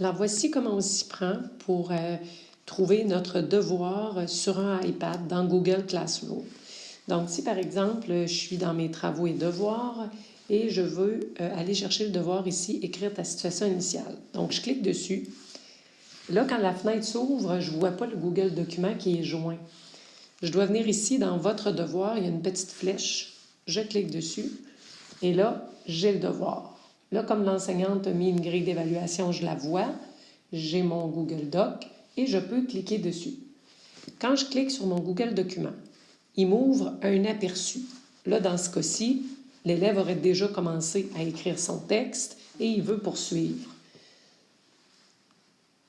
Alors, voici comment on s'y prend pour trouver notre devoir sur un iPad dans Google Classroom. Donc, si par exemple, je suis dans mes travaux et devoirs et je veux aller chercher le devoir ici, écrire ta situation initiale. Donc, je clique dessus. Là, quand la fenêtre s'ouvre, je ne vois pas le Google document qui est joint. Je dois venir ici dans votre devoir, il y a une petite flèche. Je clique dessus et là, j'ai le devoir. Là, comme l'enseignante a mis une grille d'évaluation, je la vois. J'ai mon Google Doc et je peux cliquer dessus. Quand je clique sur mon Google Document, il m'ouvre un aperçu. Là, dans ce cas-ci, l'élève aurait déjà commencé à écrire son texte et il veut poursuivre.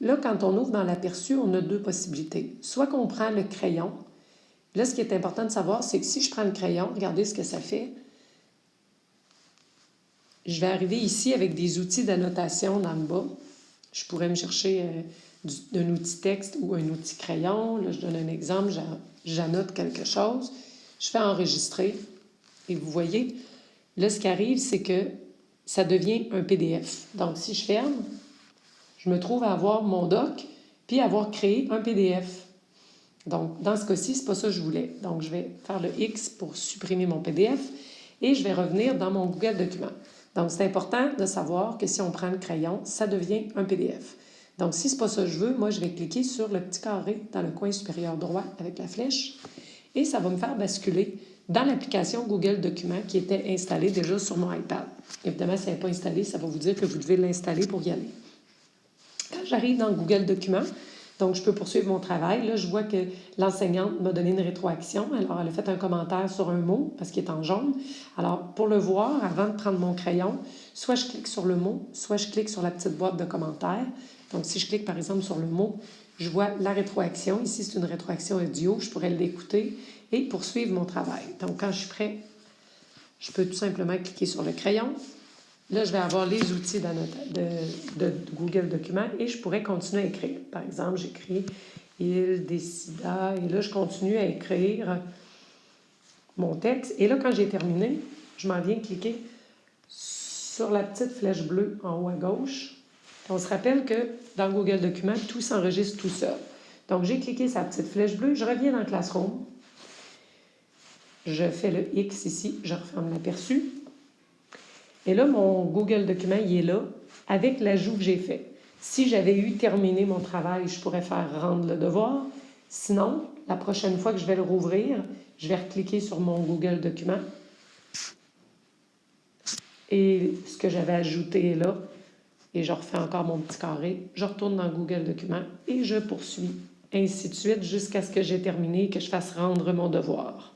Là, quand on ouvre dans l'aperçu, on a deux possibilités. Soit qu'on prend le crayon. Là, ce qui est important de savoir, c'est que si je prends le crayon, regardez ce que ça fait. Je vais arriver ici avec des outils d'annotation dans le bas. Je pourrais me chercher un outil texte ou un outil crayon. Là, je donne un exemple, j'annote quelque chose. Je fais enregistrer. Et vous voyez, là, ce qui arrive, c'est que ça devient un PDF. Donc, si je ferme, je me trouve à avoir mon doc, puis avoir créé un PDF. Donc, dans ce cas-ci, c'est pas ça que je voulais. Donc, je vais faire le X pour supprimer mon PDF et je vais revenir dans mon Google Document. Donc, c'est important de savoir que si on prend le crayon, ça devient un PDF. Donc, si c'est pas ça que je veux, moi, je vais cliquer sur le petit carré dans le coin supérieur droit avec la flèche et ça va me faire basculer dans l'application Google Documents qui était installée déjà sur mon iPad. Évidemment, si elle n'est pas installée, ça va vous dire que vous devez l'installer pour y aller. Quand j'arrive dans Google Documents, donc je peux poursuivre mon travail. Là, je vois que l'enseignante m'a donné une rétroaction. Alors, elle a fait un commentaire sur un mot parce qu'il est en jaune. Alors, pour le voir, avant de prendre mon crayon, soit je clique sur le mot, soit je clique sur la petite boîte de commentaires. Donc, si je clique, par exemple, sur le mot, je vois la rétroaction. Ici, c'est une rétroaction audio. Je pourrais l'écouter et poursuivre mon travail. Donc, quand je suis prêt, je peux tout simplement cliquer sur le crayon. Là, je vais avoir les outils de Google Documents et je pourrais continuer à écrire. Par exemple, j'écris « Il décida » et là, je continue à écrire mon texte. Et là, quand j'ai terminé, je m'en viens cliquer sur la petite flèche bleue en haut à gauche. On se rappelle que dans Google Documents, tout s'enregistre tout seul. Donc, j'ai cliqué sur la petite flèche bleue, je reviens dans Classroom. Je fais le X ici, je referme l'aperçu. Et là, mon Google Document, il est là, avec l'ajout que j'ai fait. Si j'avais eu terminé mon travail, je pourrais faire « Rendre le devoir ». Sinon, la prochaine fois que je vais le rouvrir, je vais recliquer sur mon Google Document. Et ce que j'avais ajouté est là. Et je refais encore mon petit carré. Je retourne dans Google Document et je poursuis. Ainsi de suite jusqu'à ce que j'ai terminé et que je fasse « Rendre mon devoir ».